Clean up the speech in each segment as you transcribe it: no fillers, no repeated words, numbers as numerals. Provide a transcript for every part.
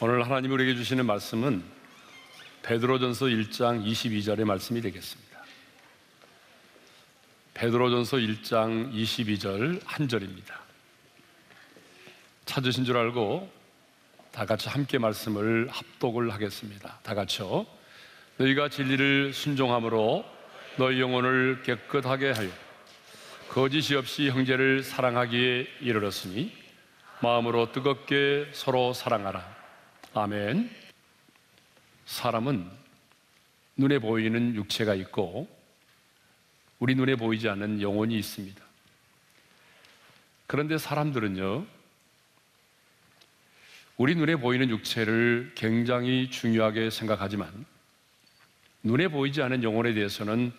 오늘 하나님 우리에게 주시는 말씀은 베드로전서 1장 22절의 말씀이 되겠습니다. 베드로전서 1장 22절 한 절입니다. 찾으신 줄 알고 다 같이 함께 말씀을 합독을 하겠습니다. 다 같이요. 너희가 진리를 순종함으로 너희 영혼을 깨끗하게 하여 거짓이 없이 형제를 사랑하기에 이르렀으니 마음으로 뜨겁게 서로 사랑하라. 아멘. 사람은 눈에 보이는 육체가 있고 우리 눈에 보이지 않는 영혼이 있습니다. 그런데 사람들은요, 우리 눈에 보이는 육체를 굉장히 중요하게 생각하지만 눈에 보이지 않는 영혼에 대해서는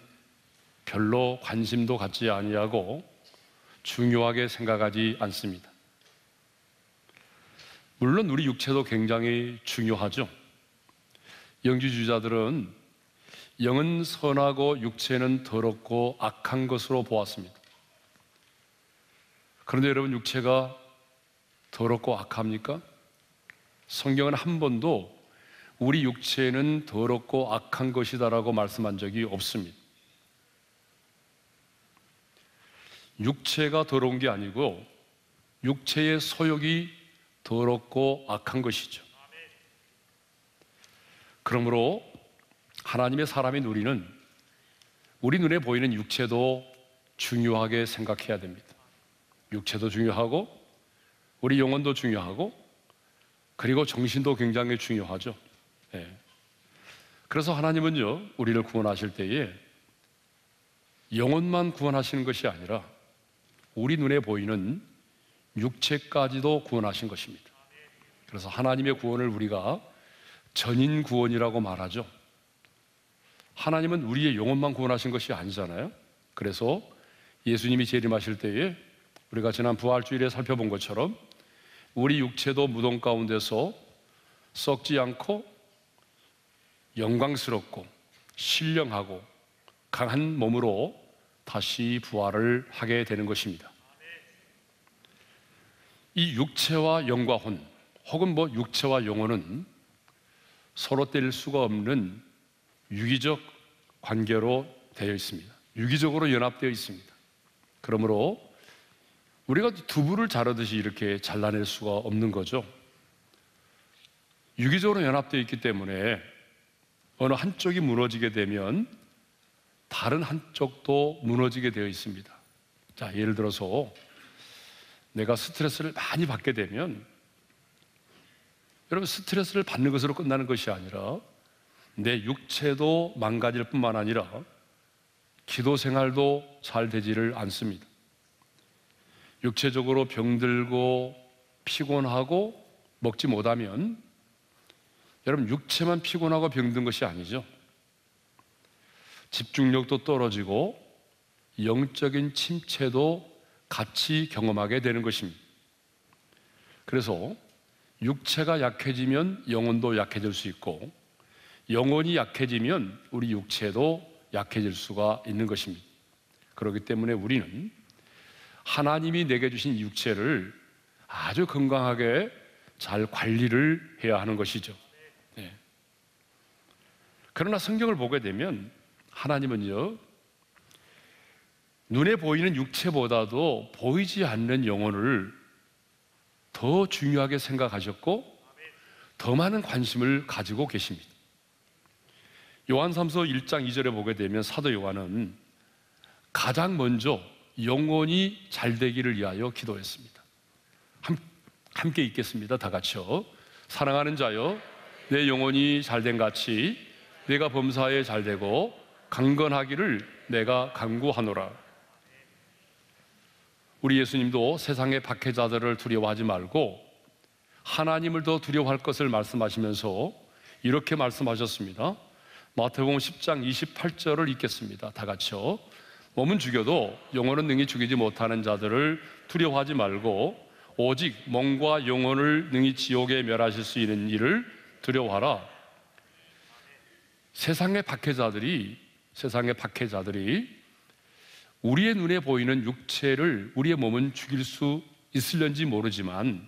별로 관심도 갖지 아니하고 중요하게 생각하지 않습니다. 물론 우리 육체도 굉장히 중요하죠. 영지주의자들은 영은 선하고 육체는 더럽고 악한 것으로 보았습니다. 그런데 여러분, 육체가 더럽고 악합니까? 성경은 한 번도 우리 육체는 더럽고 악한 것이다라고 말씀한 적이 없습니다. 육체가 더러운 게 아니고 육체의 소욕이 더럽고 악한 것이죠. 그러므로 하나님의 사람인 우리는 우리 눈에 보이는 육체도 중요하게 생각해야 됩니다. 육체도 중요하고 우리 영혼도 중요하고 그리고 정신도 굉장히 중요하죠. 그래서 하나님은요, 우리를 구원하실 때에 영혼만 구원하시는 것이 아니라 우리 눈에 보이는 육체까지도 구원하신 것입니다. 그래서 하나님의 구원을 우리가 전인 구원이라고 말하죠. 하나님은 우리의 영혼만 구원하신 것이 아니잖아요. 그래서 예수님이 재림하실 때에 우리가 지난 부활주일에 살펴본 것처럼 우리 육체도 무덤 가운데서 썩지 않고 영광스럽고 신령하고 강한 몸으로 다시 부활을 하게 되는 것입니다. 이 육체와 영과 혼, 혹은 육체와 영혼은 서로 뗄 수가 없는 유기적 관계로 되어 있습니다. 유기적으로 연합되어 있습니다. 그러므로 우리가 두부를 자르듯이 이렇게 잘라낼 수가 없는 거죠. 유기적으로 연합되어 있기 때문에 어느 한쪽이 무너지게 되면 다른 한쪽도 무너지게 되어 있습니다. 자, 예를 들어서 내가 스트레스를 많이 받게 되면 여러분, 스트레스를 받는 것으로 끝나는 것이 아니라 내 육체도 망가질 뿐만 아니라 기도 생활도 잘 되지를 않습니다. 육체적으로 병들고 피곤하고 먹지 못하면 여러분, 육체만 피곤하고 병든 것이 아니죠. 집중력도 떨어지고 영적인 침체도 같이 경험하게 되는 것입니다. 그래서 육체가 약해지면 영혼도 약해질 수 있고 영혼이 약해지면 우리 육체도 약해질 수가 있는 것입니다. 그렇기 때문에 우리는 하나님이 내게 주신 육체를 아주 건강하게 잘 관리를 해야 하는 것이죠. 그러나 성경을 보게 되면 하나님은요, 눈에 보이는 육체보다도 보이지 않는 영혼을 더 중요하게 생각하셨고 더 많은 관심을 가지고 계십니다. 요한삼서 1장 2절에 보게 되면 사도 요한은 가장 먼저 영혼이 잘 되기를 위하여 기도했습니다. 함께 읽겠습니다. 다 같이요. 사랑하는 자여, 내 영혼이 잘된 같이 내가 범사에 잘되고 강건하기를 내가 간구하노라. 우리 예수님도 세상의 박해자들을 두려워하지 말고 하나님을 더 두려워할 것을 말씀하시면서 이렇게 말씀하셨습니다. 마태복음 10장 28절을 읽겠습니다. 다 같이요. 몸은 죽여도 영혼은 능히 죽이지 못하는 자들을 두려워하지 말고 오직 몸과 영혼을 능히 지옥에 멸하실 수 있는 이를 두려워하라. 세상의 박해자들이 우리의 눈에 보이는 육체를, 우리의 몸은 죽일 수 있을는지 모르지만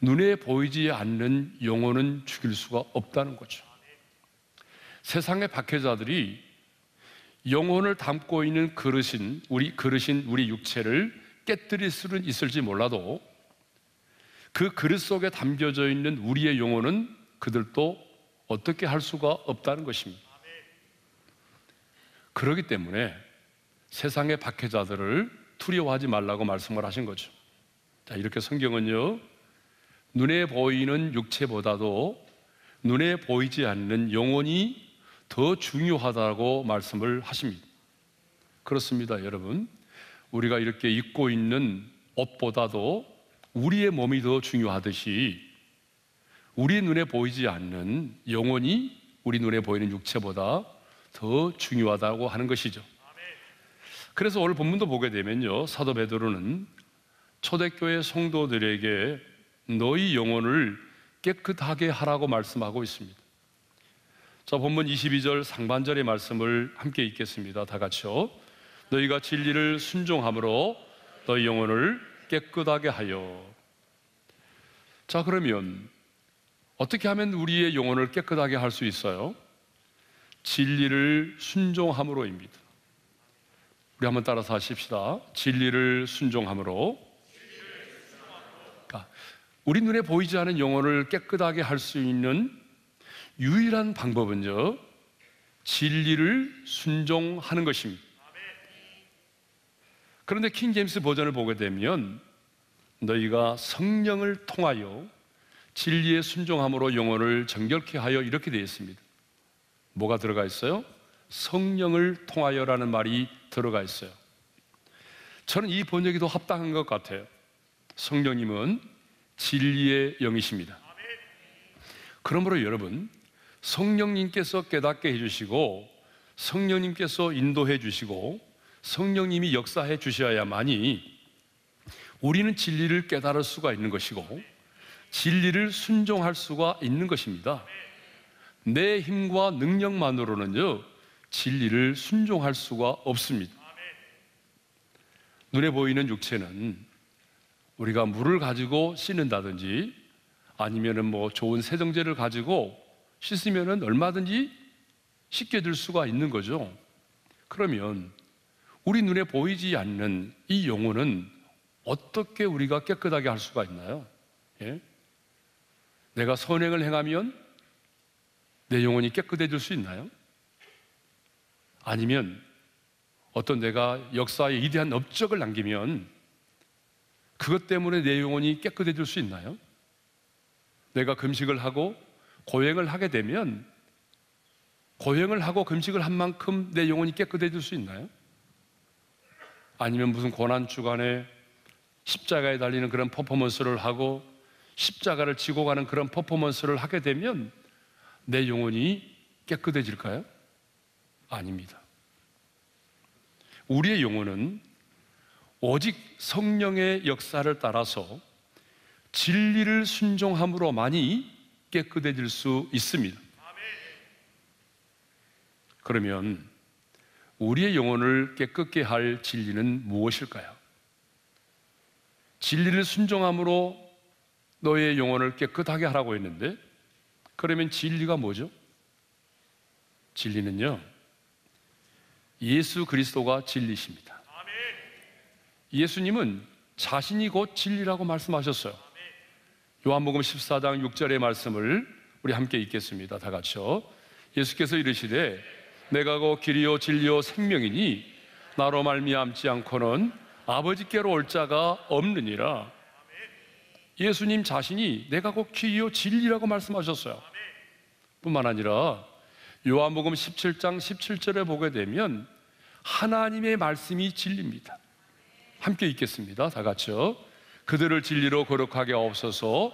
눈에 보이지 않는 영혼은 죽일 수가 없다는 거죠. 세상의 박해자들이 영혼을 담고 있는 그릇인 우리 육체를 깨뜨릴 수는 있을지 몰라도 그 그릇 속에 담겨져 있는 우리의 영혼은 그들도 어떻게 할 수가 없다는 것입니다. 그렇기 때문에 세상의 박해자들을 두려워하지 말라고 말씀을 하신 거죠. 자, 이렇게 성경은요, 눈에 보이는 육체보다도 눈에 보이지 않는 영혼이 더 중요하다고 말씀을 하십니다. 그렇습니다, 여러분. 우리가 이렇게 입고 있는 옷보다도 우리의 몸이 더 중요하듯이 우리 눈에 보이지 않는 영혼이 우리 눈에 보이는 육체보다 더 중요하다고 하는 것이죠. 그래서 오늘 본문도 보게 되면요, 사도 베드로는 초대교회 성도들에게 너희 영혼을 깨끗하게 하라고 말씀하고 있습니다. 자, 본문 22절 상반절의 말씀을 함께 읽겠습니다. 다 같이요. 너희가 진리를 순종함으로 너희 영혼을 깨끗하게 하여. 자, 그러면 어떻게 하면 우리의 영혼을 깨끗하게 할 수 있어요? 진리를 순종함으로입니다. 우리 한번 따라서 하십시다. 진리를 순종함으로. 그러니까 우리 눈에 보이지 않은 영혼을 깨끗하게 할 수 있는 유일한 방법은요, 진리를 순종하는 것입니다. 그런데 킹 제임스 버전을 보게 되면 너희가 성령을 통하여 진리에 순종함으로 영혼을 정결케 하여 이렇게 되어 있습니다. 뭐가 들어가 있어요? 성령을 통하여라는 말이 들어가 있어요. 저는 이 번역이 더 합당한 것 같아요. 성령님은 진리의 영이십니다. 그러므로 여러분, 성령님께서 깨닫게 해주시고 성령님께서 인도해 주시고 성령님이 역사해 주셔야만이 우리는 진리를 깨달을 수가 있는 것이고 진리를 순종할 수가 있는 것입니다. 내 힘과 능력만으로는요, 진리를 순종할 수가 없습니다. 눈에 보이는 육체는 우리가 물을 가지고 씻는다든지 아니면은 뭐 좋은 세정제를 가지고 씻으면은 얼마든지 씻겨질 수가 있는 거죠. 그러면 우리 눈에 보이지 않는 이 영혼은 어떻게 우리가 깨끗하게 할 수가 있나요? 예? 내가 선행을 행하면 내 영혼이 깨끗해질 수 있나요? 아니면 어떤 내가 역사에 위대한 업적을 남기면 그것 때문에 내 영혼이 깨끗해질 수 있나요? 내가 금식을 하고 고행을 하게 되면 고행을 하고 금식을 한 만큼 내 영혼이 깨끗해질 수 있나요? 아니면 무슨 고난주간에 십자가에 달리는 그런 퍼포먼스를 하고 십자가를 지고 가는 그런 퍼포먼스를 하게 되면 내 영혼이 깨끗해질까요? 아닙니다. 우리의 영혼은 오직 성령의 역사를 따라서 진리를 순종함으로만이 깨끗해질 수 있습니다. 그러면 우리의 영혼을 깨끗게 할 진리는 무엇일까요? 진리를 순종함으로 너의 영혼을 깨끗하게 하라고 했는데, 그러면 진리가 뭐죠? 진리는요, 예수 그리스도가 진리십니다. 예수님은 자신이 곧 진리라고 말씀하셨어요. 요한복음 14장 6절의 말씀을 우리 함께 읽겠습니다. 다 같이요. 예수께서 이르시되 내가 곧 길이요 진리요 생명이니 나로 말미암지 않고는 아버지께로 올 자가 없느니라. 예수님 자신이 내가 곧 길이요 진리라고 말씀하셨어요. 뿐만 아니라 요한복음 17장 17절에 보게 되면 하나님의 말씀이 진리입니다. 함께 읽겠습니다. 다 같이요. 그들을 진리로 거룩하게 하옵소서.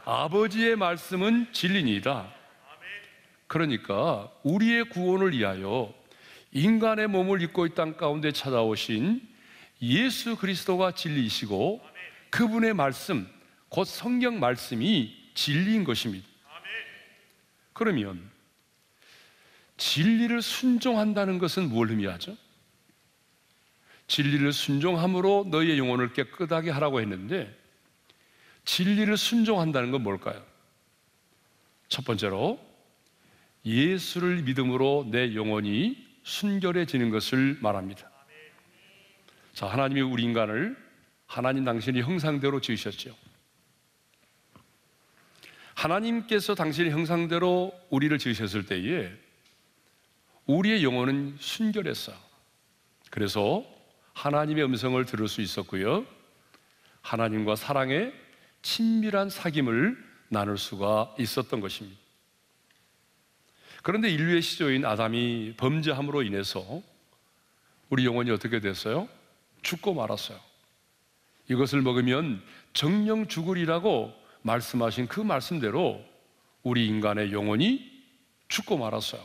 아버지의 말씀은 진리니이다. 그러니까 우리의 구원을 위하여 인간의 몸을 입고 이 땅 가운데 찾아오신 예수 그리스도가 진리이시고 그분의 말씀, 곧 성경 말씀이 진리인 것입니다. 그러면 진리를 순종한다는 것은 뭘 의미하죠? 진리를 순종함으로 너희의 영혼을 깨끗하게 하라고 했는데, 진리를 순종한다는 건 뭘까요? 첫 번째로 예수를 믿음으로 내 영혼이 순결해지는 것을 말합니다. 자, 하나님이 우리 인간을 하나님 당신의 형상대로 지으셨죠. 하나님께서 당신의 형상대로 우리를 지으셨을 때에 우리의 영혼은 순결했어요. 그래서 하나님의 음성을 들을 수 있었고요, 하나님과 사랑의 친밀한 사귐을 나눌 수가 있었던 것입니다. 그런데 인류의 시조인 아담이 범죄함으로 인해서 우리 영혼이 어떻게 됐어요? 죽고 말았어요. 이것을 먹으면 정령 죽으리라고 말씀하신 그 말씀대로 우리 인간의 영혼이 죽고 말았어요.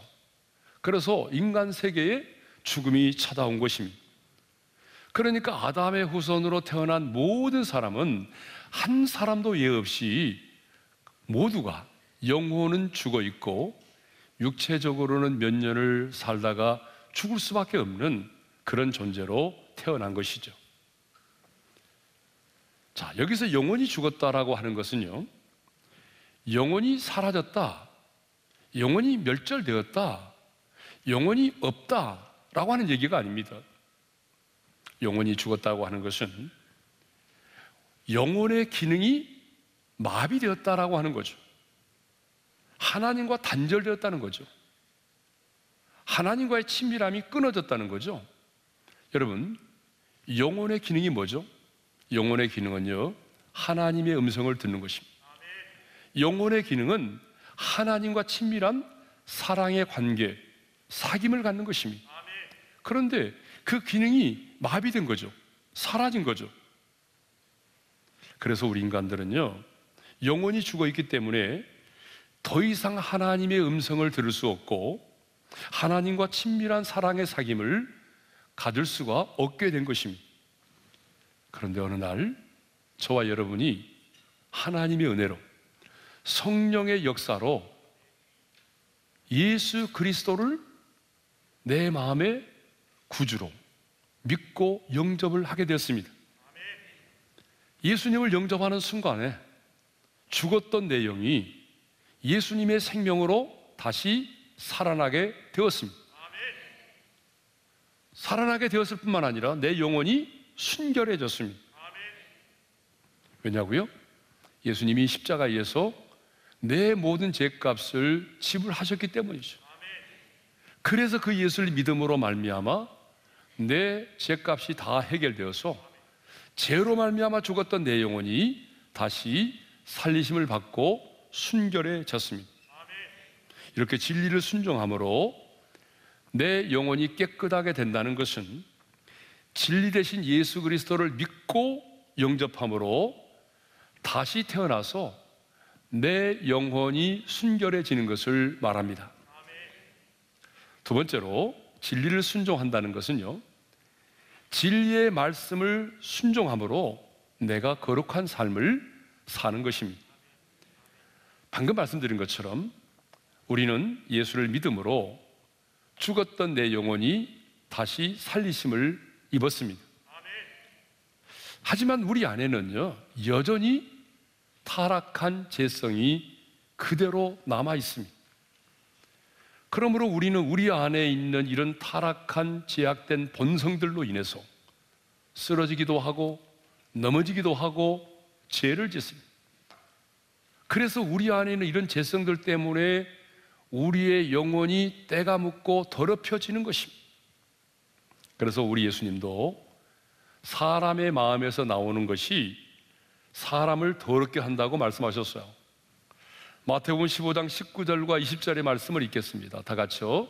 그래서 인간 세계에 죽음이 찾아온 것입니다. 그러니까 아담의 후손으로 태어난 모든 사람은 한 사람도 예 없이 모두가 영혼은 죽어 있고 육체적으로는 몇 년을 살다가 죽을 수밖에 없는 그런 존재로 태어난 것이죠. 자, 여기서 영혼이 죽었다라고 하는 것은요, 영혼이 사라졌다, 영혼이 멸절되었다, 영혼이 없다라고 하는 얘기가 아닙니다. 영혼이 죽었다고 하는 것은 영혼의 기능이 마비되었다라고 하는 거죠. 하나님과 단절되었다는 거죠. 하나님과의 친밀함이 끊어졌다는 거죠. 여러분, 영혼의 기능이 뭐죠? 영혼의 기능은요, 하나님의 음성을 듣는 것입니다. 영혼의 기능은 하나님과 친밀한 사랑의 관계, 사귐을 갖는 것입니다. 그런데 그 기능이 마비된 거죠. 사라진 거죠. 그래서 우리 인간들은요, 영혼이 죽어 있기 때문에 더 이상 하나님의 음성을 들을 수 없고 하나님과 친밀한 사랑의 사귐을 가질 수가 없게 된 것입니다. 그런데 어느 날 저와 여러분이 하나님의 은혜로, 성령의 역사로 예수 그리스도를 내 마음의 구주로 믿고 영접을 하게 되었습니다. 예수님을 영접하는 순간에 죽었던 내 영이 예수님의 생명으로 다시 살아나게 되었습니다. 살아나게 되었을 뿐만 아니라 내 영혼이 순결해졌습니다. 왜냐고요? 예수님이 십자가에서 내 모든 죄값을 지불하셨기 때문이죠. 그래서 그 예수를 믿음으로 말미암아 내 죄값이 다 해결되어서 죄로 말미암아 죽었던 내 영혼이 다시 살리심을 받고 순결해졌습니다. 이렇게 진리를 순종함으로 내 영혼이 깨끗하게 된다는 것은 진리 대신 예수 그리스도를 믿고 영접함으로 다시 태어나서 내 영혼이 순결해지는 것을 말합니다. 두 번째로 진리를 순종한다는 것은요, 진리의 말씀을 순종함으로 내가 거룩한 삶을 사는 것입니다. 방금 말씀드린 것처럼 우리는 예수를 믿음으로 죽었던 내 영혼이 다시 살리심을 입었습니다. 하지만 우리 안에는요, 여전히 타락한 죄성이 그대로 남아 있습니다. 그러므로 우리는 우리 안에 있는 이런 타락한 제약된 본성들로 인해서 쓰러지기도 하고 넘어지기도 하고 죄를 짓습니다. 그래서 우리 안에 있는 이런 죄성들 때문에 우리의 영혼이 때가 묻고 더럽혀지는 것입니다. 그래서 우리 예수님도 사람의 마음에서 나오는 것이 사람을 더럽게 한다고 말씀하셨어요. 마태복음 15장 19절과 20절의 말씀을 읽겠습니다. 다 같이요.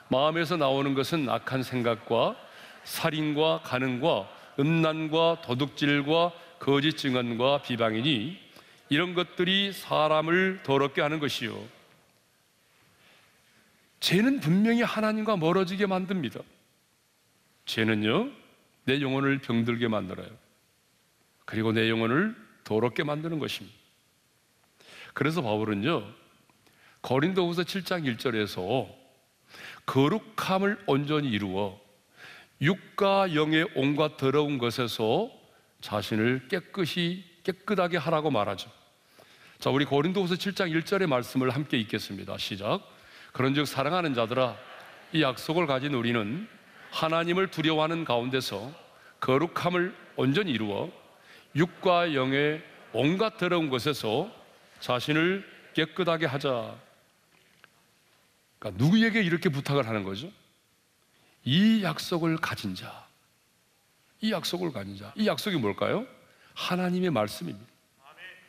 마음에서 나오는 것은 악한 생각과 살인과 간음과 음란과 도둑질과 거짓 증언과 비방이니 이런 것들이 사람을 더럽게 하는 것이요. 죄는 분명히 하나님과 멀어지게 만듭니다. 죄는요, 내 영혼을 병들게 만들어요. 그리고 내 영혼을 더럽게 만드는 것입니다. 그래서 바울은요, 고린도후서 7장 1절에서 거룩함을 온전히 이루어 육과 영의 온갖 더러운 것에서 자신을 깨끗이 깨끗하게 하라고 말하죠. 자, 우리 고린도후서 7장 1절의 말씀을 함께 읽겠습니다. 시작. 그런즉 사랑하는 자들아, 이 약속을 가진 우리는 하나님을 두려워하는 가운데서 거룩함을 온전히 이루어 육과 영의 온갖 더러운 것에서 자신을 깨끗하게 하자. 그러니까 누구에게 이렇게 부탁을 하는 거죠? 이 약속을 가진 자. 이 약속을 가진 자. 이 약속이 뭘까요? 하나님의 말씀입니다.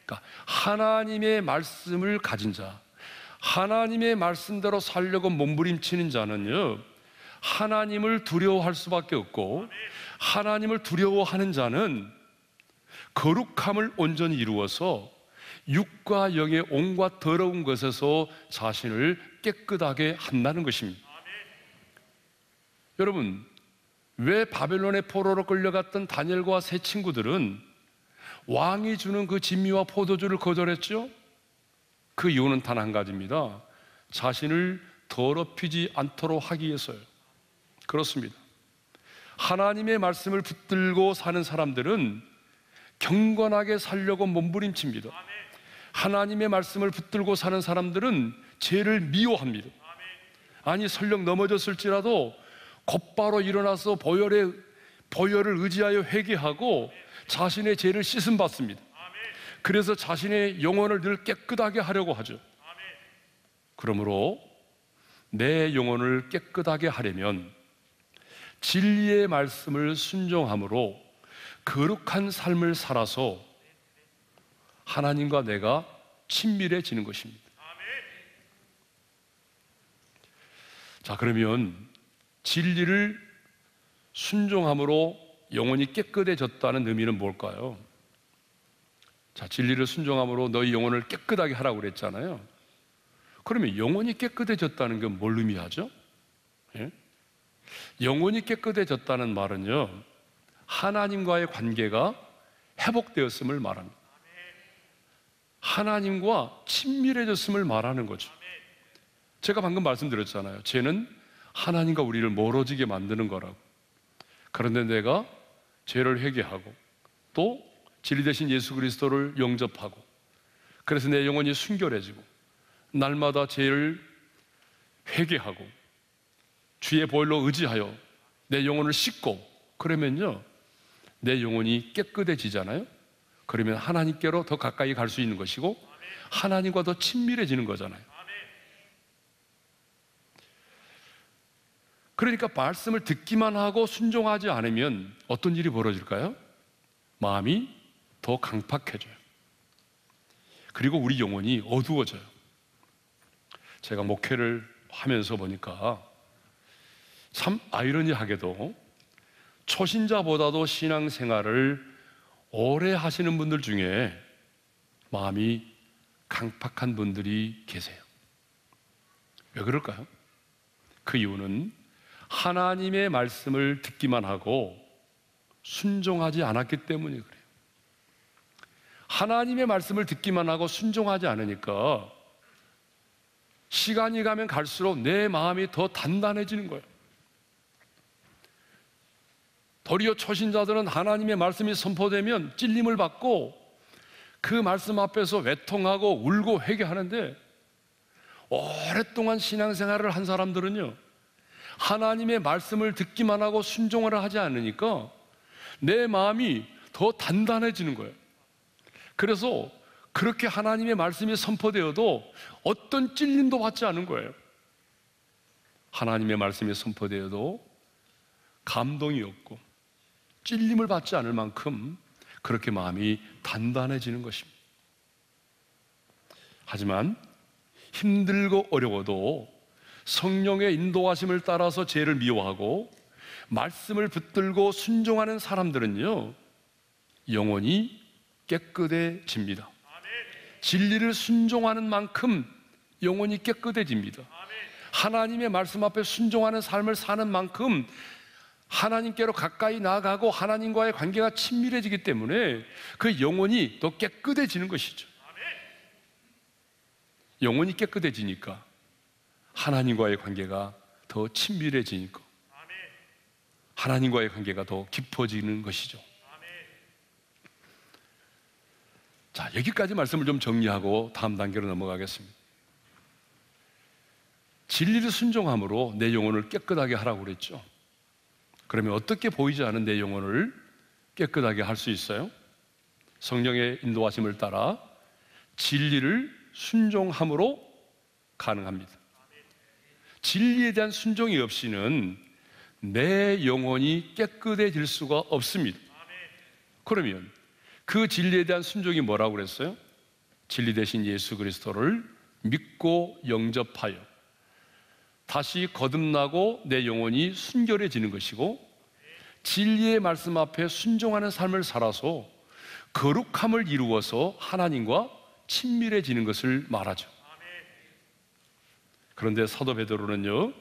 그러니까 하나님의 말씀을 가진 자, 하나님의 말씀대로 살려고 몸부림치는 자는요, 하나님을 두려워할 수밖에 없고, 하나님을 두려워하는 자는 거룩함을 온전히 이루어서 육과 영의 온갖 더러운 것에서 자신을 깨끗하게 한다는 것입니다. 여러분, 왜 바벨론의 포로로 끌려갔던 다니엘과 세 친구들은 왕이 주는 그 진미와 포도주를 거절했죠? 그 이유는 단 한 가지입니다. 자신을 더럽히지 않도록 하기 위해서요. 그렇습니다. 하나님의 말씀을 붙들고 사는 사람들은 경건하게 살려고 몸부림칩니다. 하나님의 말씀을 붙들고 사는 사람들은 죄를 미워합니다. 아니, 설령 넘어졌을지라도 곧바로 일어나서 보혈을 의지하여 회개하고 자신의 죄를 씻음 받습니다. 그래서 자신의 영혼을 늘 깨끗하게 하려고 하죠. 그러므로 내 영혼을 깨끗하게 하려면 진리의 말씀을 순종함으로 거룩한 삶을 살아서 하나님과 내가 친밀해지는 것입니다. 자, 그러면 진리를 순종함으로 영혼이 깨끗해졌다는 의미는 뭘까요? 자, 진리를 순종함으로 너희 영혼을 깨끗하게 하라고 그랬잖아요. 그러면 영혼이 깨끗해졌다는 건 뭘 의미하죠? 예? 영혼이 깨끗해졌다는 말은요, 하나님과의 관계가 회복되었음을 말합니다. 하나님과 친밀해졌음을 말하는 거죠. 제가 방금 말씀드렸잖아요. 죄는 하나님과 우리를 멀어지게 만드는 거라고. 그런데 내가 죄를 회개하고 또 진리 되신 예수 그리스도를 영접하고, 그래서 내 영혼이 순결해지고 날마다 죄를 회개하고 주의 보혈로 의지하여 내 영혼을 씻고, 그러면요 내 영혼이 깨끗해지잖아요. 그러면 하나님께로 더 가까이 갈 수 있는 것이고 하나님과 더 친밀해지는 거잖아요. 그러니까 말씀을 듣기만 하고 순종하지 않으면 어떤 일이 벌어질까요? 마음이 더 강팍해져요. 그리고 우리 영혼이 어두워져요. 제가 목회를 하면서 보니까 참 아이러니하게도 초신자보다도 신앙생활을 오래 하시는 분들 중에 마음이 강팍한 분들이 계세요. 왜 그럴까요? 그 이유는 하나님의 말씀을 듣기만 하고 순종하지 않았기 때문이 그래요. 하나님의 말씀을 듣기만 하고 순종하지 않으니까 시간이 가면 갈수록 내 마음이 더 단단해지는 거예요. 도리어 초신자들은 하나님의 말씀이 선포되면 찔림을 받고 그 말씀 앞에서 외통하고 울고 회개하는데, 오랫동안 신앙생활을 한 사람들은요, 하나님의 말씀을 듣기만 하고 순종을 하지 않으니까 내 마음이 더 단단해지는 거예요. 그래서 그렇게 하나님의 말씀이 선포되어도 어떤 찔림도 받지 않은 거예요. 하나님의 말씀이 선포되어도 감동이 없고 찔림을 받지 않을 만큼 그렇게 마음이 단단해지는 것입니다. 하지만 힘들고 어려워도 성령의 인도하심을 따라서 죄를 미워하고 말씀을 붙들고 순종하는 사람들은요, 영혼이 깨끗해집니다. 진리를 순종하는 만큼 영혼이 깨끗해집니다. 하나님의 말씀 앞에 순종하는 삶을 사는 만큼 하나님께로 가까이 나아가고 하나님과의 관계가 친밀해지기 때문에 그 영혼이 더 깨끗해지는 것이죠. 영혼이 깨끗해지니까 하나님과의 관계가 더 친밀해지니까 하나님과의 관계가 더 깊어지는 것이죠. 자, 여기까지 말씀을 좀 정리하고 다음 단계로 넘어가겠습니다. 진리를 순종함으로 내 영혼을 깨끗하게 하라고 그랬죠. 그러면 어떻게 보이지 않은 내 영혼을 깨끗하게 할 수 있어요? 성령의 인도하심을 따라 진리를 순종함으로 가능합니다. 진리에 대한 순종이 없이는 내 영혼이 깨끗해질 수가 없습니다. 그러면 그 진리에 대한 순종이 뭐라고 그랬어요? 진리 대신 예수 그리스도를 믿고 영접하여 다시 거듭나고 내 영혼이 순결해지는 것이고, 진리의 말씀 앞에 순종하는 삶을 살아서 거룩함을 이루어서 하나님과 친밀해지는 것을 말하죠. 그런데 사도 베드로는요,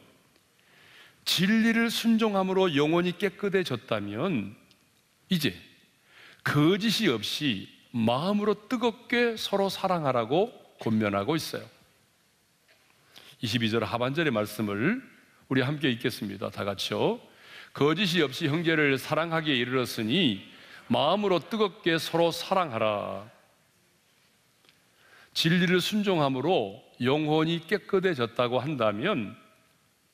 진리를 순종함으로 영혼이 깨끗해졌다면 이제 거짓이 없이 마음으로 뜨겁게 서로 사랑하라고 권면하고 있어요. 22절 하반절의 말씀을 우리 함께 읽겠습니다. 다 같이요. 거짓이 없이 형제를 사랑하기에 이르렀으니 마음으로 뜨겁게 서로 사랑하라. 진리를 순종함으로 영혼이 깨끗해졌다고 한다면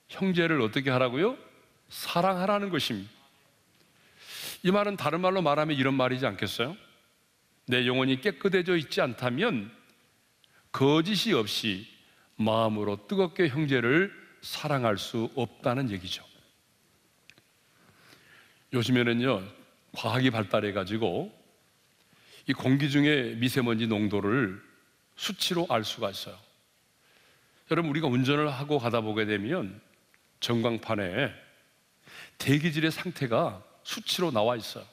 형제를 어떻게 하라고요? 사랑하라는 것입니다. 이 말은 다른 말로 말하면 이런 말이지 않겠어요? 내 영혼이 깨끗해져 있지 않다면 거짓이 없이 마음으로 뜨겁게 형제를 사랑할 수 없다는 얘기죠. 요즘에는요, 과학이 발달해가지고 이 공기 중에 미세먼지 농도를 수치로 알 수가 있어요. 여러분, 우리가 운전을 하고 가다 보게 되면 전광판에 대기질의 상태가 수치로 나와 있어요.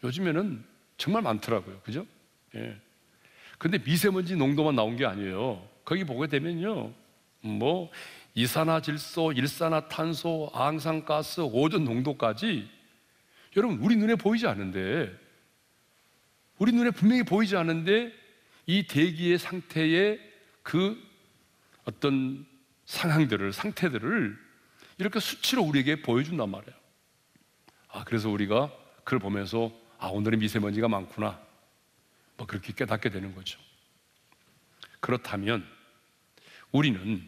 요즘에는 정말 많더라고요. 그죠? 예. 근데 미세먼지 농도만 나온 게 아니에요. 거기 보게 되면요, 뭐 이산화질소, 일산화탄소, 앙상가스, 오존 농도까지, 여러분, 우리 눈에 보이지 않는데, 우리 눈에 분명히 보이지 않는데 이 대기의 상태의 그 어떤 상태들을 이렇게 수치로 우리에게 보여준단 말이에요. 그래서 우리가 그걸 보면서 오늘은 미세먼지가 많구나, 뭐 그렇게 깨닫게 되는 거죠. 그렇다면 우리는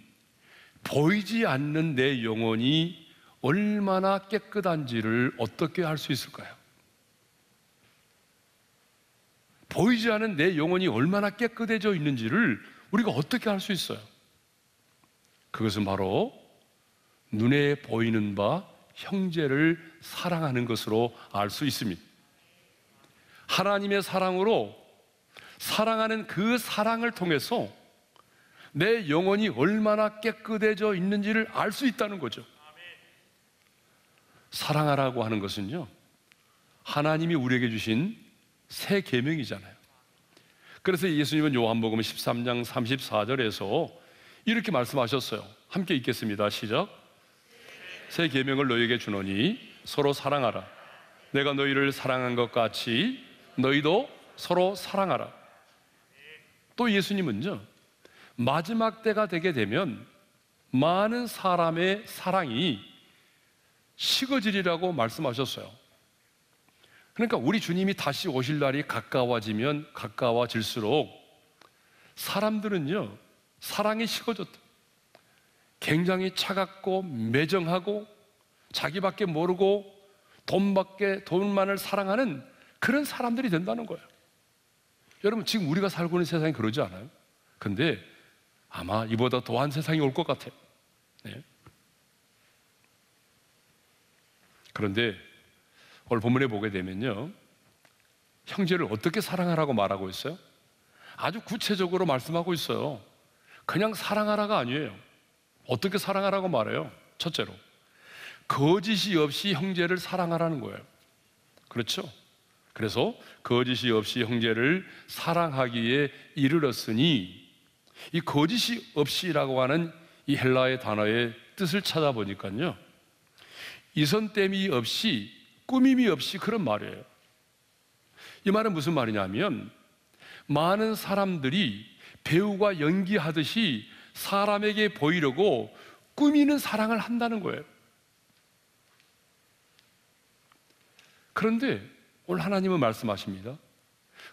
보이지 않는 내 영혼이 얼마나 깨끗한지를 어떻게 알 수 있을까요? 보이지 않는 내 영혼이 얼마나 깨끗해져 있는지를 우리가 어떻게 알 수 있어요? 그것은 바로 눈에 보이는 바 형제를 사랑하는 것으로 알 수 있습니다. 하나님의 사랑으로 사랑하는 그 사랑을 통해서 내 영혼이 얼마나 깨끗해져 있는지를 알 수 있다는 거죠. 사랑하라고 하는 것은요, 하나님이 우리에게 주신 새 계명이잖아요. 그래서 예수님은 요한복음 13장 34절에서 이렇게 말씀하셨어요. 함께 읽겠습니다. 시작. 새 계명을 너희에게 주노니 서로 사랑하라. 내가 너희를 사랑한 것 같이 너희도 서로 사랑하라. 또 예수님은요, 마지막 때가 되게 되면 많은 사람의 사랑이 식어지리라고 말씀하셨어요. 그러니까 우리 주님이 다시 오실 날이 가까워지면 가까워질수록 사람들은요, 사랑이 식어졌다. 굉장히 차갑고 매정하고 자기밖에 모르고 돈만을 사랑하는 그런 사람들이 된다는 거예요. 여러분, 지금 우리가 살고 있는 세상이 그러지 않아요? 근데 아마 이보다 더한 세상이 올 것 같아요. 네. 그런데 오늘 본문에 보게 되면요, 형제를 어떻게 사랑하라고 말하고 있어요? 아주 구체적으로 말씀하고 있어요. 그냥 사랑하라가 아니에요. 어떻게 사랑하라고 말해요? 첫째로, 거짓이 없이 형제를 사랑하라는 거예요. 그렇죠? 그래서 거짓이 없이 형제를 사랑하기에 이르렀으니, 이 거짓이 없이라고 하는 이 헬라의 단어의 뜻을 찾아보니까요, 이선땜이 없이, 꾸밈이 없이, 그런 말이에요. 이 말은 무슨 말이냐면, 많은 사람들이 배우가 연기하듯이 사람에게 보이려고 꾸미는 사랑을 한다는 거예요. 그런데 오늘 하나님은 말씀하십니다.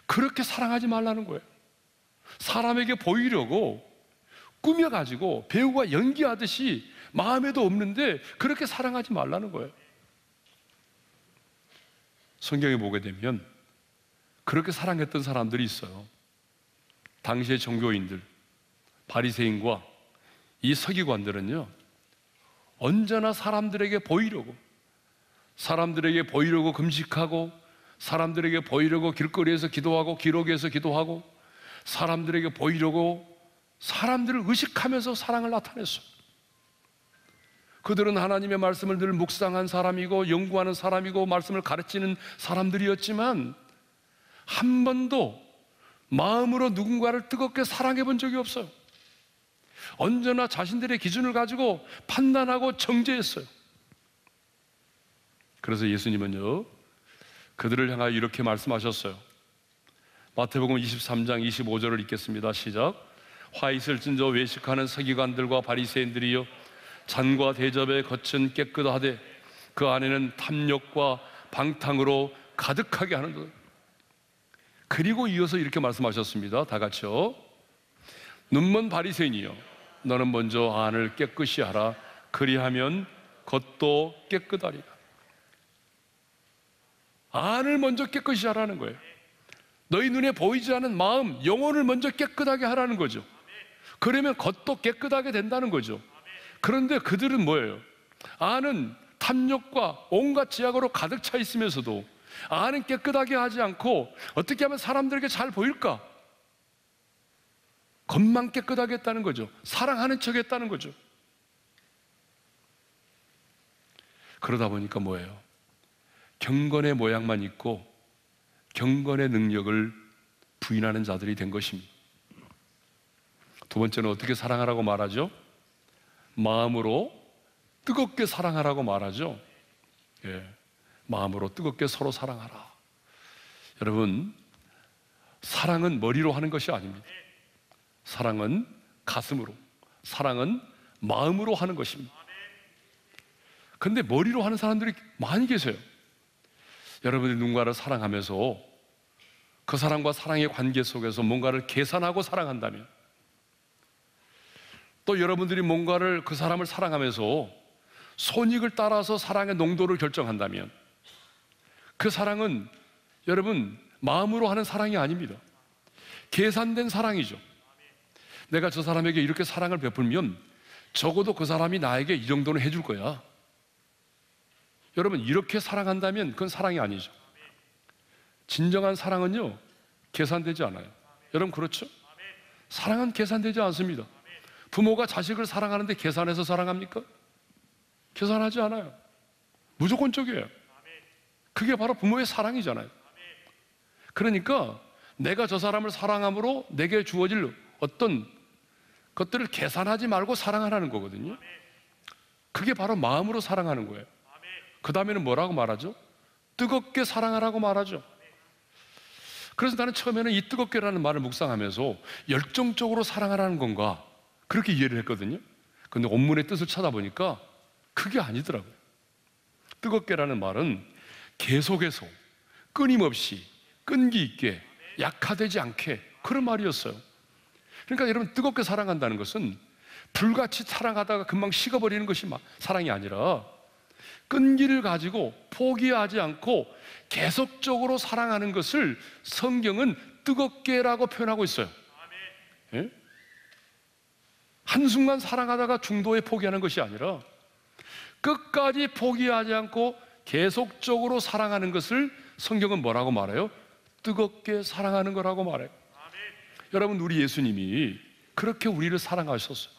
그렇게 사랑하지 말라는 거예요. 사람에게 보이려고 꾸며가지고 배우가 연기하듯이 마음에도 없는데 그렇게 사랑하지 말라는 거예요. 성경에 보게 되면 그렇게 사랑했던 사람들이 있어요. 당시의 종교인들, 바리새인과 이 서기관들은요, 언제나 사람들에게 보이려고 금식하고, 사람들에게 보이려고 길거리에서 기도하고, 기록에서 기도하고, 사람들에게 보이려고 사람들을 의식하면서 사랑을 나타냈어요. 그들은 하나님의 말씀을 늘 묵상한 사람이고 연구하는 사람이고 말씀을 가르치는 사람들이었지만 한 번도 마음으로 누군가를 뜨겁게 사랑해 본 적이 없어요. 언제나 자신들의 기준을 가지고 판단하고 정죄했어요. 그래서 예수님은요, 그들을 향하여 이렇게 말씀하셨어요. 마태복음 23장 25절을 읽겠습니다. 시작. 화 있을 진저 외식하는 서기관들과 바리새인들이여, 잔과 대접에 겉은 깨끗하되 그 안에는 탐욕과 방탕으로 가득하게 하는도다. 그리고 이어서 이렇게 말씀하셨습니다. 다 같이요. 눈먼 바리새인이여, 너는 먼저 안을 깨끗이 하라. 그리하면 겉도 깨끗하리라. 안을 먼저 깨끗이 하라는 거예요. 너희 눈에 보이지 않은 마음, 영혼을 먼저 깨끗하게 하라는 거죠. 그러면 겉도 깨끗하게 된다는 거죠. 그런데 그들은 뭐예요? 안은 탐욕과 온갖 지약으로 가득 차 있으면서도 안은 깨끗하게 하지 않고 어떻게 하면 사람들에게 잘 보일까? 겉만 깨끗하게 했다는 거죠. 사랑하는 척 했다는 거죠. 그러다 보니까 뭐예요? 경건의 모양만 있고 경건의 능력을 부인하는 자들이 된 것입니다. 두 번째는 어떻게 사랑하라고 말하죠? 마음으로 뜨겁게 사랑하라고 말하죠. 예, 마음으로 뜨겁게 서로 사랑하라. 여러분, 사랑은 머리로 하는 것이 아닙니다. 사랑은 가슴으로, 사랑은 마음으로 하는 것입니다. 그런데 머리로 하는 사람들이 많이 계세요. 여러분들이 누군가를 사랑하면서 그 사람과 사랑의 관계 속에서 뭔가를 계산하고 사랑한다면, 또 여러분들이 뭔가를 그 사람을 사랑하면서 손익을 따라서 사랑의 농도를 결정한다면 그 사랑은 여러분 마음으로 하는 사랑이 아닙니다. 계산된 사랑이죠. 내가 저 사람에게 이렇게 사랑을 베풀면 적어도 그 사람이 나에게 이 정도는 해줄 거야. 여러분, 이렇게 사랑한다면 그건 사랑이 아니죠. 진정한 사랑은요, 계산되지 않아요. 여러분, 그렇죠? 사랑은 계산되지 않습니다. 부모가 자식을 사랑하는데 계산해서 사랑합니까? 계산하지 않아요. 무조건적이에요. 그게 바로 부모의 사랑이잖아요. 그러니까 내가 저 사람을 사랑함으로 내게 주어질 어떤 것들을 계산하지 말고 사랑하라는 거거든요. 그게 바로 마음으로 사랑하는 거예요. 그 다음에는 뭐라고 말하죠? 뜨겁게 사랑하라고 말하죠. 그래서 나는 처음에는 이 뜨겁게라는 말을 묵상하면서 열정적으로 사랑하라는 건가, 그렇게 이해를 했거든요. 그런데 원문의 뜻을 찾아보니까 그게 아니더라고요. 뜨겁게라는 말은 계속해서 끊임없이 끈기 있게 약화되지 않게, 그런 말이었어요. 그러니까 여러분, 뜨겁게 사랑한다는 것은 불같이 사랑하다가 금방 식어버리는 것이 사랑이 아니라 끈기를 가지고 포기하지 않고 계속적으로 사랑하는 것을 성경은 뜨겁게라고 표현하고 있어요. 예? 한순간 사랑하다가 중도에 포기하는 것이 아니라 끝까지 포기하지 않고 계속적으로 사랑하는 것을 성경은 뭐라고 말해요? 뜨겁게 사랑하는 거라고 말해요. 여러분, 우리 예수님이 그렇게 우리를 사랑하셨어요.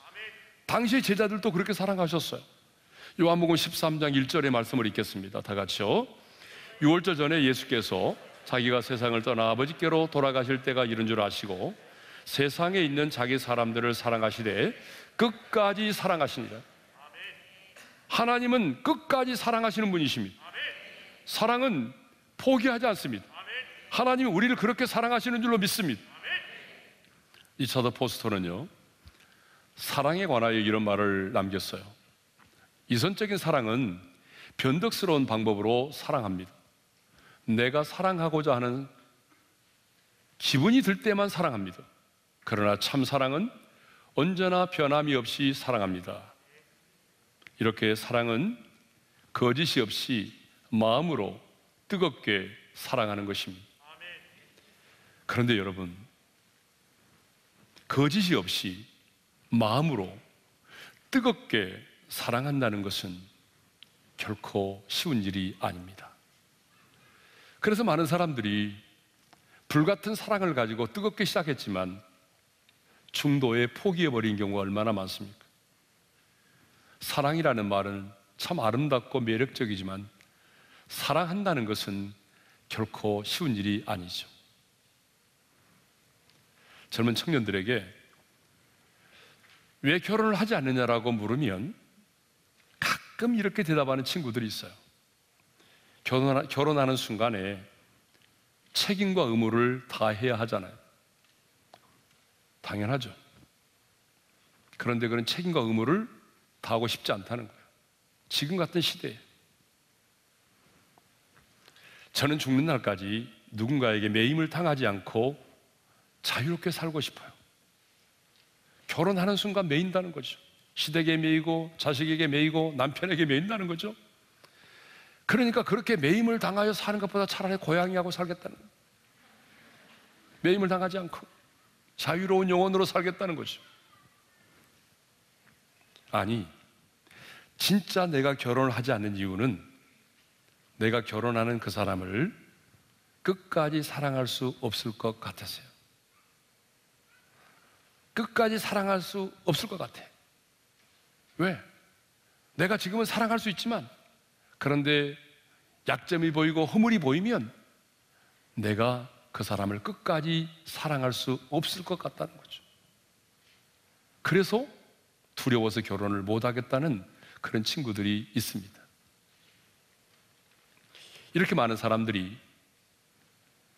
당시 제자들도 그렇게 사랑하셨어요. 요한복음 13장 1절의 말씀을 읽겠습니다. 다 같이요. 6월절 전에 예수께서 자기가 세상을 떠나 아버지께로 돌아가실 때가 이른 줄 아시고 세상에 있는 자기 사람들을 사랑하시되 끝까지 사랑하시니라. 하나님은 끝까지 사랑하시는 분이십니다. 사랑은 포기하지 않습니다. 하나님은 우리를 그렇게 사랑하시는 줄로 믿습니다. 리차드 포스터는요, 사랑에 관하여 이런 말을 남겼어요. 이선적인 사랑은 변덕스러운 방법으로 사랑합니다. 내가 사랑하고자 하는 기분이 들 때만 사랑합니다. 그러나 참 사랑은 언제나 변함이 없이 사랑합니다. 이렇게 사랑은 거짓이 없이 마음으로 뜨겁게 사랑하는 것입니다. 그런데 여러분, 거짓이 없이 마음으로 뜨겁게 사랑한다는 것은 결코 쉬운 일이 아닙니다. 그래서 많은 사람들이 불같은 사랑을 가지고 뜨겁게 시작했지만 중도에 포기해버린 경우가 얼마나 많습니까? 사랑이라는 말은 참 아름답고 매력적이지만 사랑한다는 것은 결코 쉬운 일이 아니죠. 젊은 청년들에게 왜 결혼을 하지 않느냐라고 물으면 가끔 이렇게 대답하는 친구들이 있어요. 결혼하는 순간에 책임과 의무를 다해야 하잖아요. 당연하죠. 그런데 그런 책임과 의무를 다하고 싶지 않다는 거예요. 지금 같은 시대에. 저는 죽는 날까지 누군가에게 매임을 당하지 않고 자유롭게 살고 싶어요. 결혼하는 순간 매인다는 거죠. 시댁에 매이고 자식에게 매이고 남편에게 매인다는 거죠. 그러니까 그렇게 매임을 당하여 사는 것보다 차라리 고양이하고 살겠다는 거예요. 매임을 당하지 않고 자유로운 영혼으로 살겠다는 거죠. 아니, 진짜 내가 결혼을 하지 않는 이유는 내가 결혼하는 그 사람을 끝까지 사랑할 수 없을 것 같아서요. 끝까지 사랑할 수 없을 것 같아. 왜? 내가 지금은 사랑할 수 있지만 그런데 약점이 보이고 허물이 보이면 내가 그 사람을 끝까지 사랑할 수 없을 것 같다는 거죠. 그래서 두려워서 결혼을 못하겠다는 그런 친구들이 있습니다. 이렇게 많은 사람들이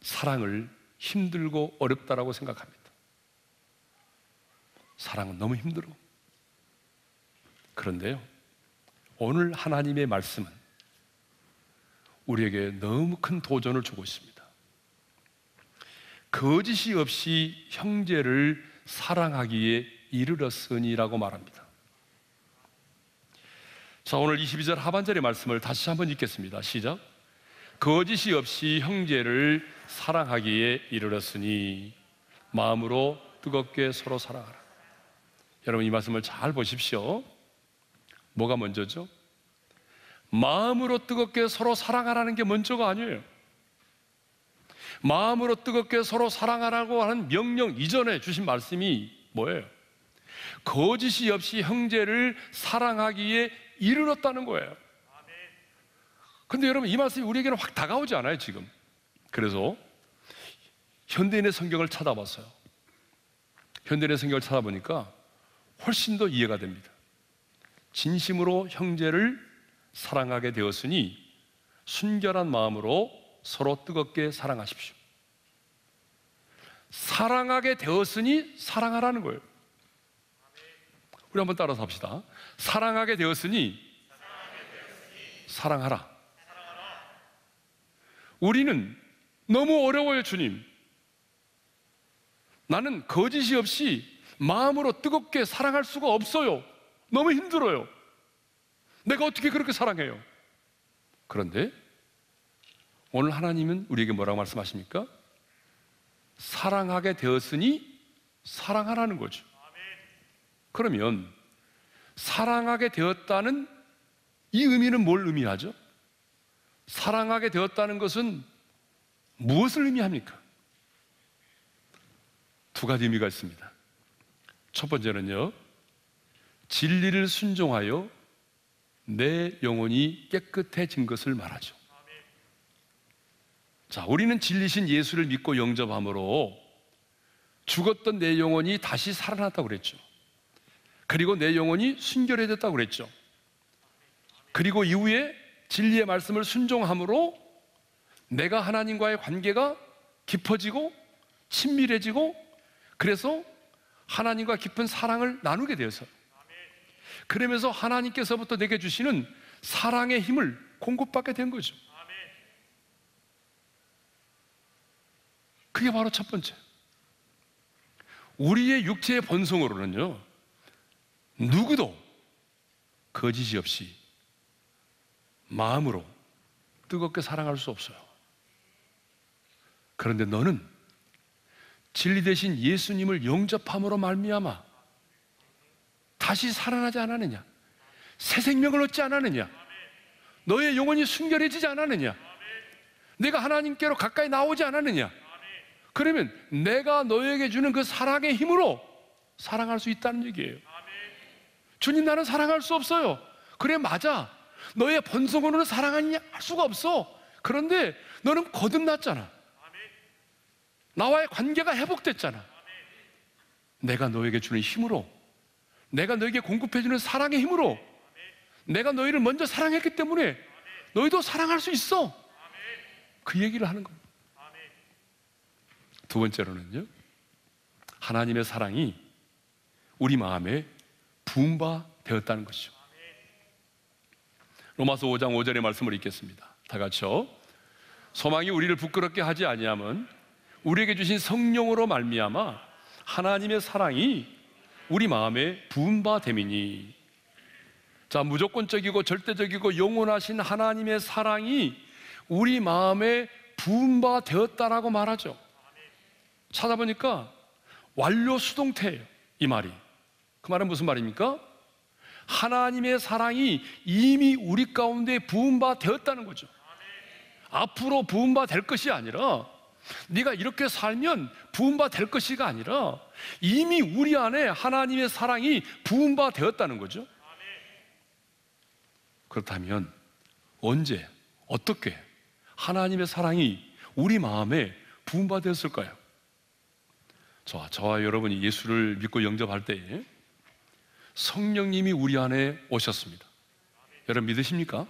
사랑을 힘들고 어렵다라고 생각합니다. 사랑은 너무 힘들어. 그런데요, 오늘 하나님의 말씀은 우리에게 너무 큰 도전을 주고 있습니다. 거짓이 없이 형제를 사랑하기에 이르렀으니라고 말합니다. 자, 오늘 22절 하반절의 말씀을 다시 한번 읽겠습니다. 시작. 거짓이 없이 형제를 사랑하기에 이르렀으니 마음으로 뜨겁게 서로 사랑하라. 여러분, 이 말씀을 잘 보십시오. 뭐가 먼저죠? 마음으로 뜨겁게 서로 사랑하라는 게 먼저가 아니에요. 마음으로 뜨겁게 서로 사랑하라고 하는 명령 이전에 주신 말씀이 뭐예요? 거짓이 없이 형제를 사랑하기에 이르렀다는 거예요. 근데 여러분, 이 말씀이 우리에게는 확 다가오지 않아요, 지금. 그래서 현대인의 성경을 찾아봤어요. 현대인의 성경을 찾아보니까 훨씬 더 이해가 됩니다. 진심으로 형제를 사랑하게 되었으니 순결한 마음으로 서로 뜨겁게 사랑하십시오. 사랑하게 되었으니 사랑하라는 거예요. 우리 한번 따라서 합시다. 사랑하게 되었으니 사랑하라. 우리는 너무 어려워요, 주님. 나는 거짓이 없이 마음으로 뜨겁게 사랑할 수가 없어요. 너무 힘들어요. 내가 어떻게 그렇게 사랑해요? 그런데 오늘 하나님은 우리에게 뭐라고 말씀하십니까? 사랑하게 되었으니 사랑하라는 거죠. 그러면 사랑하게 되었다는 이 의미는 뭘 의미하죠? 사랑하게 되었다는 것은 무엇을 의미합니까? 두 가지 의미가 있습니다. 첫 번째는요, 진리를 순종하여 내 영혼이 깨끗해진 것을 말하죠. 자, 우리는 진리신 예수를 믿고 영접함으로 죽었던 내 영혼이 다시 살아났다고 그랬죠. 그리고 내 영혼이 순결해졌다고 그랬죠. 그리고 이후에 진리의 말씀을 순종함으로 내가 하나님과의 관계가 깊어지고 친밀해지고 그래서 하나님과 깊은 사랑을 나누게 되어서 그러면서 하나님께서부터 내게 주시는 사랑의 힘을 공급받게 된 거죠. 그게 바로 첫 번째. 우리의 육체의 본성으로는요, 누구도 거짓이 없이 마음으로 뜨겁게 사랑할 수 없어요. 그런데 너는 진리 대신 예수님을 영접함으로 말미암아 다시 살아나지 않았느냐? 새 생명을 얻지 않았느냐? 너의 영혼이 순결해지지 않았느냐? 내가 하나님께로 가까이 나오지 않았느냐? 그러면 내가 너에게 주는 그 사랑의 힘으로 사랑할 수 있다는 얘기예요. 주님, 나는 사랑할 수 없어요. 그래, 맞아. 너의 본성으로는 사랑할 수가 없어. 그런데 너는 거듭났잖아. 나와의 관계가 회복됐잖아. 내가 너에게 주는 힘으로, 내가 너에게 공급해주는 사랑의 힘으로, 내가 너희를 먼저 사랑했기 때문에 너희도 사랑할 수 있어. 그 얘기를 하는 겁니다. 두 번째로는요, 하나님의 사랑이 우리 마음에 부은 바 되었다는 것이죠. 로마서 5장 5절의 말씀을 읽겠습니다. 다 같이요. 소망이 우리를 부끄럽게 하지 아니함은 우리에게 주신 성령으로 말미암아 하나님의 사랑이 우리 마음에 부은 바 됨이니. 자, 무조건적이고 절대적이고 영원하신 하나님의 사랑이 우리 마음에 부은 바 되었다라고 말하죠. 찾아보니까 완료 수동태예요, 이 말이. 그 말은 무슨 말입니까? 하나님의 사랑이 이미 우리 가운데 부은 바 되었다는 거죠. 앞으로 부은 바 될 것이 아니라, 네가 이렇게 살면 부은 바 될 것이가 아니라 이미 우리 안에 하나님의 사랑이 부은 바 되었다는 거죠. 그렇다면 언제, 어떻게 하나님의 사랑이 우리 마음에 부은 바 되었을까요? 저와 여러분이 예수를 믿고 영접할 때에 성령님이 우리 안에 오셨습니다. 여러분 믿으십니까?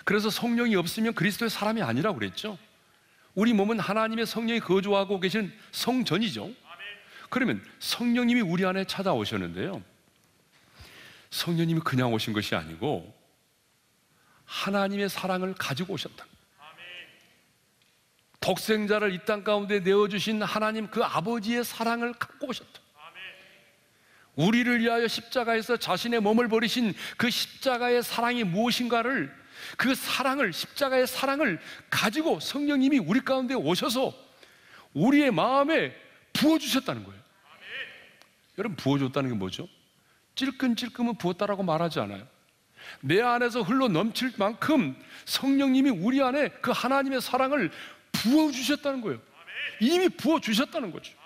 그래서 성령이 없으면 그리스도의 사람이 아니라고 그랬죠. 우리 몸은 하나님의 성령이 거주하고 계신 성전이죠. 그러면 성령님이 우리 안에 찾아오셨는데요, 성령님이 그냥 오신 것이 아니고 하나님의 사랑을 가지고 오셨다. 독생자를 이 땅 가운데 내어주신 하나님 그 아버지의 사랑을 갖고 오셨다. 우리를 위하여 십자가에서 자신의 몸을 버리신 그 십자가의 사랑이 무엇인가를, 그 사랑을, 십자가의 사랑을 가지고 성령님이 우리 가운데 오셔서 우리의 마음에 부어주셨다는 거예요. 여러분, 부어줬다는 게 뭐죠? 찔끔찔끔은 부었다라고 말하지 않아요. 내 안에서 흘러 넘칠 만큼 성령님이 우리 안에 그 하나님의 사랑을 부어주셨다는 거예요. 이미 부어주셨다는 거죠.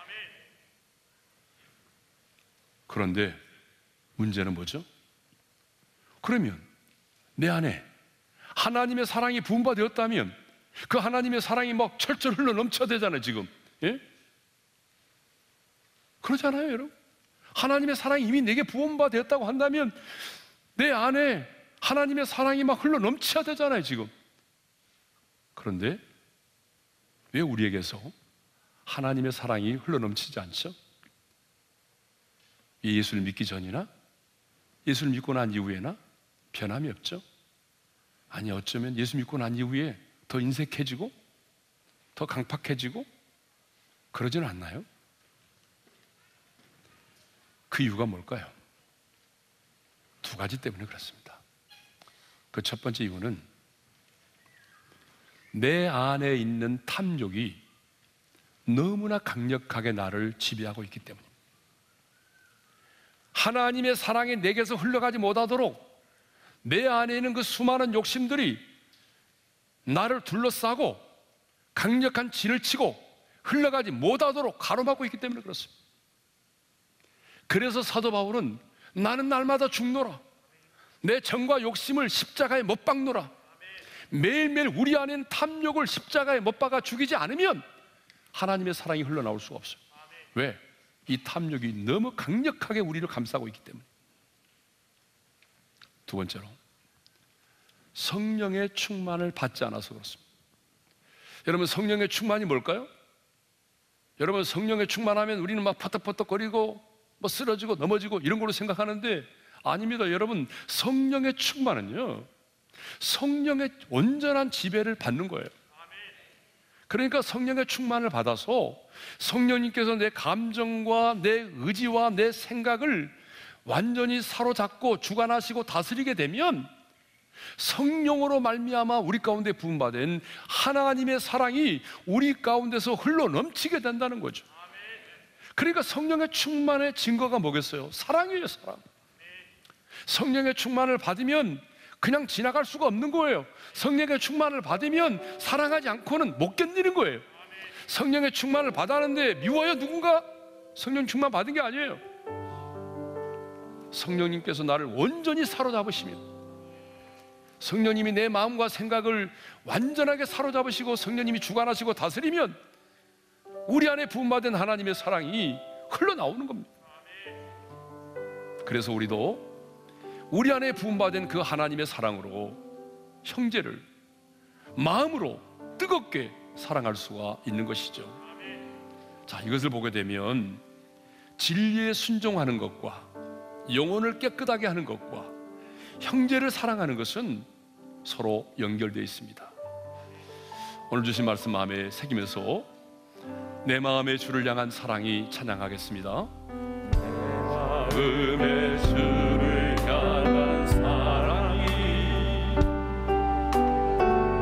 그런데 문제는 뭐죠? 그러면 내 안에 하나님의 사랑이 부은 바 되었다면 그 하나님의 사랑이 막 철철 흘러 넘쳐야 되잖아요, 지금. 예? 그렇잖아요, 여러분. 하나님의 사랑이 이미 내게 부은 바 되었다고 한다면 내 안에 하나님의 사랑이 막 흘러 넘쳐야 되잖아요, 지금. 그런데 왜 우리에게서 하나님의 사랑이 흘러 넘치지 않죠? 예수를 믿기 전이나 예수를 믿고 난 이후에나 변함이 없죠? 아니, 어쩌면 예수 믿고 난 이후에 더 인색해지고 더 강팍해지고 그러지는 않나요? 그 이유가 뭘까요? 두 가지 때문에 그렇습니다. 그 첫 번째 이유는 내 안에 있는 탐욕이 너무나 강력하게 나를 지배하고 있기 때문입니다. 하나님의 사랑이 내게서 흘러가지 못하도록 내 안에 있는 그 수많은 욕심들이 나를 둘러싸고 강력한 진을 치고 흘러가지 못하도록 가로막고 있기 때문에 그렇습니다. 그래서 사도 바울은 나는 날마다 죽노라, 내 정과 욕심을 십자가에 못 박노라. 매일매일 우리 안에 있는 탐욕을 십자가에 못 박아 죽이지 않으면 하나님의 사랑이 흘러나올 수가 없어요. 왜? 이 탐욕이 너무 강력하게 우리를 감싸고 있기 때문에. 두 번째로, 성령의 충만을 받지 않아서 그렇습니다. 여러분, 성령의 충만이 뭘까요? 여러분, 성령의 충만하면 우리는 막 퍼떡퍼떡거리고 뭐 쓰러지고 넘어지고 이런 걸로 생각하는데 아닙니다. 여러분, 성령의 충만은요, 성령의 온전한 지배를 받는 거예요. 그러니까 성령의 충만을 받아서 성령님께서 내 감정과 내 의지와 내 생각을 완전히 사로잡고 주관하시고 다스리게 되면 성령으로 말미암아 우리 가운데 부음받은 하나님의 사랑이 우리 가운데서 흘러 넘치게 된다는 거죠. 그러니까 성령의 충만의 증거가 뭐겠어요? 사랑이에요, 사랑. 성령의 충만을 받으면 그냥 지나갈 수가 없는 거예요. 성령의 충만을 받으면 사랑하지 않고는 못 견디는 거예요. 성령의 충만을 받았는데 미워요, 누군가? 성령 충만 받은 게 아니에요. 성령님께서 나를 온전히 사로잡으시면, 성령님이 내 마음과 생각을 완전하게 사로잡으시고 성령님이 주관하시고 다스리면 우리 안에 부음받은 하나님의 사랑이 흘러나오는 겁니다. 그래서 우리도 우리 안에 부음받은 그 하나님의 사랑으로 형제를 마음으로 뜨겁게 사랑할 수가 있는 것이죠. 자, 이것을 보게 되면 진리에 순종하는 것과 영혼을 깨끗하게 하는 것과 형제를 사랑하는 것은 서로 연결되어 있습니다. 오늘 주신 말씀 마음에 새기면서 내 마음의 주를 향한 사랑이 찬양하겠습니다. 내 마음의 주를 향한 사랑이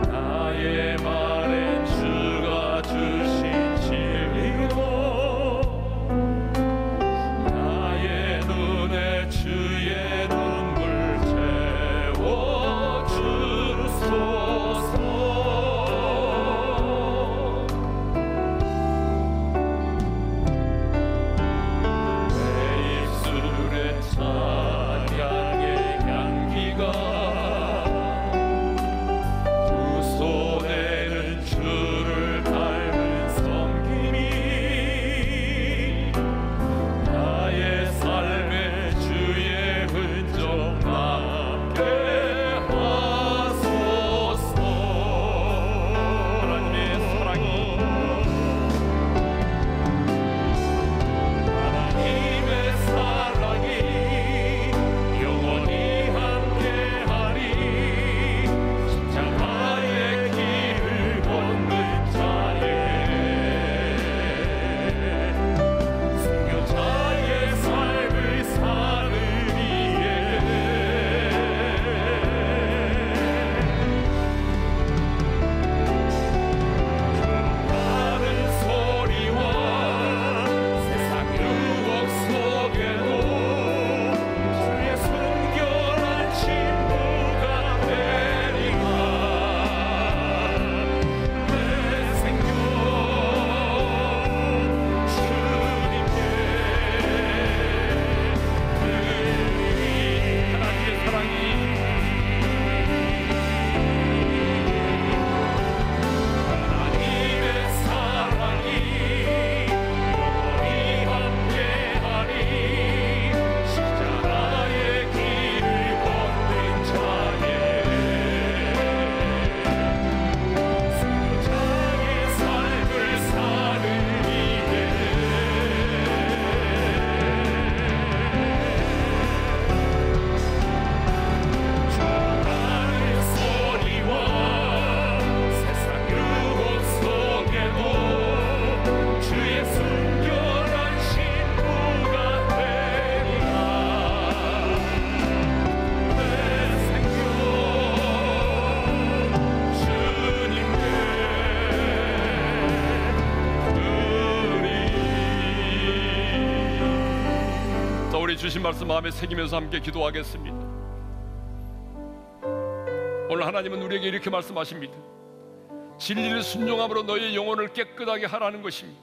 나의 말엔 주가 주신 진리로 나의 눈에 주의 눈물 채워 주소서. 주신 말씀 마음에 새기면서 함께 기도하겠습니다. 오늘 하나님은 우리에게 이렇게 말씀하십니다. 진리를 순종함으로 너의 영혼을 깨끗하게 하라는 것입니다.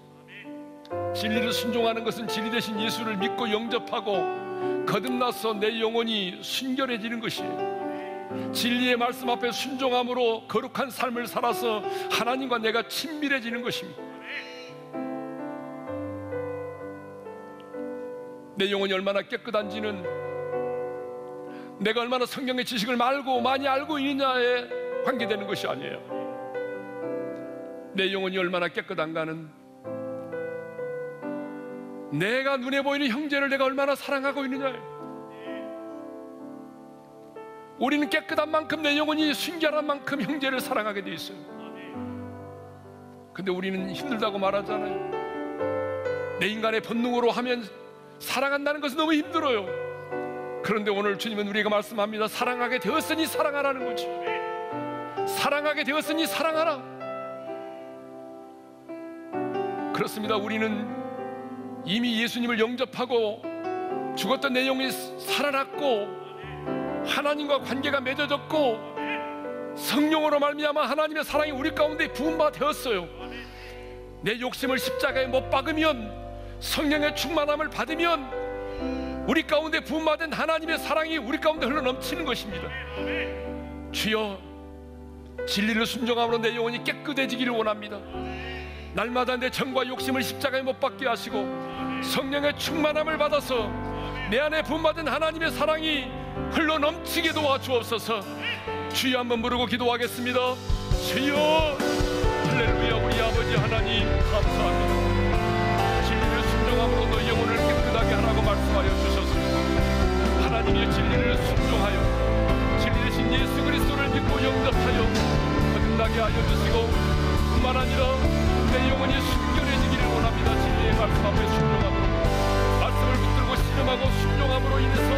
진리를 순종하는 것은 진리 대신 예수를 믿고 영접하고 거듭나서 내 영혼이 순결해지는 것이에요. 진리의 말씀 앞에 순종함으로 거룩한 삶을 살아서 하나님과 내가 친밀해지는 것입니다. 내 영혼이 얼마나 깨끗한지는 내가 얼마나 성경의 지식을 많이 알고 있느냐에 관계되는 것이 아니에요. 내 영혼이 얼마나 깨끗한가는 내가 눈에 보이는 형제를 내가 얼마나 사랑하고 있느냐예요. 우리는 깨끗한 만큼 내 영혼이 순결한 만큼 형제를 사랑하게 돼 있어요. 근데 우리는 힘들다고 말하잖아요. 내 인간의 본능으로 하면 사랑한다는 것은 너무 힘들어요. 그런데 오늘 주님은 우리에게 말씀합니다. 사랑하게 되었으니 사랑하라는 거죠. 사랑하게 되었으니 사랑하라. 그렇습니다. 우리는 이미 예수님을 영접하고 죽었던 내 영혼이 살아났고 하나님과 관계가 맺어졌고 성령으로 말미암아 하나님의 사랑이 우리 가운데 부음바 되었어요. 내 욕심을 십자가에 못 박으면, 성령의 충만함을 받으면 우리 가운데 부음받은 하나님의 사랑이 우리 가운데 흘러넘치는 것입니다. 주여, 진리를 순종함으로 내 영혼이 깨끗해지기를 원합니다. 날마다 내 정과 욕심을 십자가에 못 박게 하시고 성령의 충만함을 받아서 내 안에 부음받은 하나님의 사랑이 흘러넘치게 도와주옵소서. 주여, 한번 부르고 기도하겠습니다. 주여, 할렐루야. 우리 아버지 하나님 감사합니다. 진리를 순종함으로 너희 영혼을 깨끗하게 하라고 말씀하여 주셨습니다. 하나님의 진리를 순종하여 진리 대신 예수 그리스도를 믿고 영접하여 거듭나게 하여 주시고, 뿐만 아니라 내 영혼이 순결해지기를 원합니다. 진리의 말씀 앞에 순종함으로, 말씀을 붙들고 신음하고 순종함으로 인해서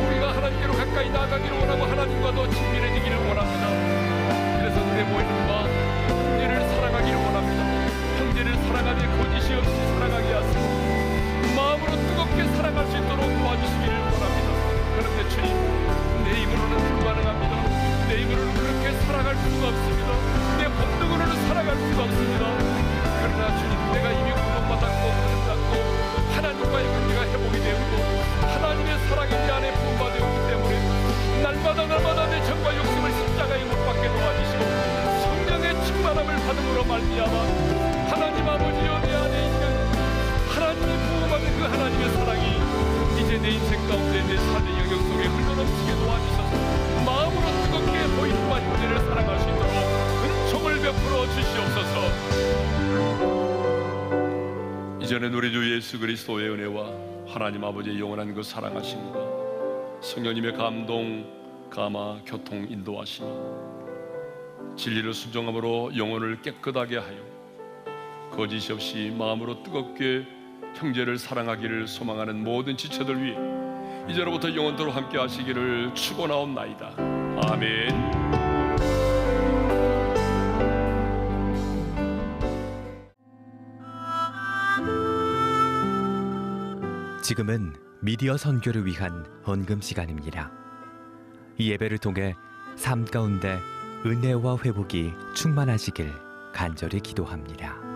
우리가 하나님께로 가까이 나아가기를 원하고 하나님과 더 친밀해지기를 원합니다. 그래서 눈에 보이는 바 형제를 사랑하기를 원합니다. 형제를 사랑하되 거짓이 없이 사랑하게 하시고 마음으로 뜨겁게 사랑할 수 있도록 도와주시기를 원합니다. 그런데 주님, 내 힘으로는 불가능합니다. 내 힘으로는 그렇게 살아갈 수가 없습니다. 내 본능으로는 살아갈 수가 없습니다. 그러나 주님, 내가 이미 구원받았고 거듭났고 하나님과의 관계가 회복이 되었고 하나님의 사랑이 내 안에 부음받았기 때문에 날마다 내 정과 욕심을 십자가에 못 박게 도와주시고 성령의 충만함을 받음으로 말미암아 하나님 아버지여, 내 안에 있는 하나님의 부음받은 그 하나님의 사랑이 이제 내 인생 가운데 내 삶의 영역 속에 흘러넘치게 도와주셔서 마음으로 뜨겁게 보이는과 형제를 사랑할 수 있도록 은총을 베풀어 주시옵소서. 이제는 우리 주 예수 그리스도의 은혜와 하나님 아버지의 영원한 그 사랑하심과 성령님의 감동, 감화, 교통, 인도하심이 진리를 순종함으로 영혼을 깨끗하게 하여 거짓이 없이 마음으로 뜨겁게 형제를 사랑하기를 소망하는 모든 지체들 위해 이제로부터 영원토록 함께 하시기를 축원하옵나이다. 아멘. 지금은 미디어 선교를 위한 헌금 시간입니다. 이 예배를 통해 삶 가운데 은혜와 회복이 충만하시길 간절히 기도합니다.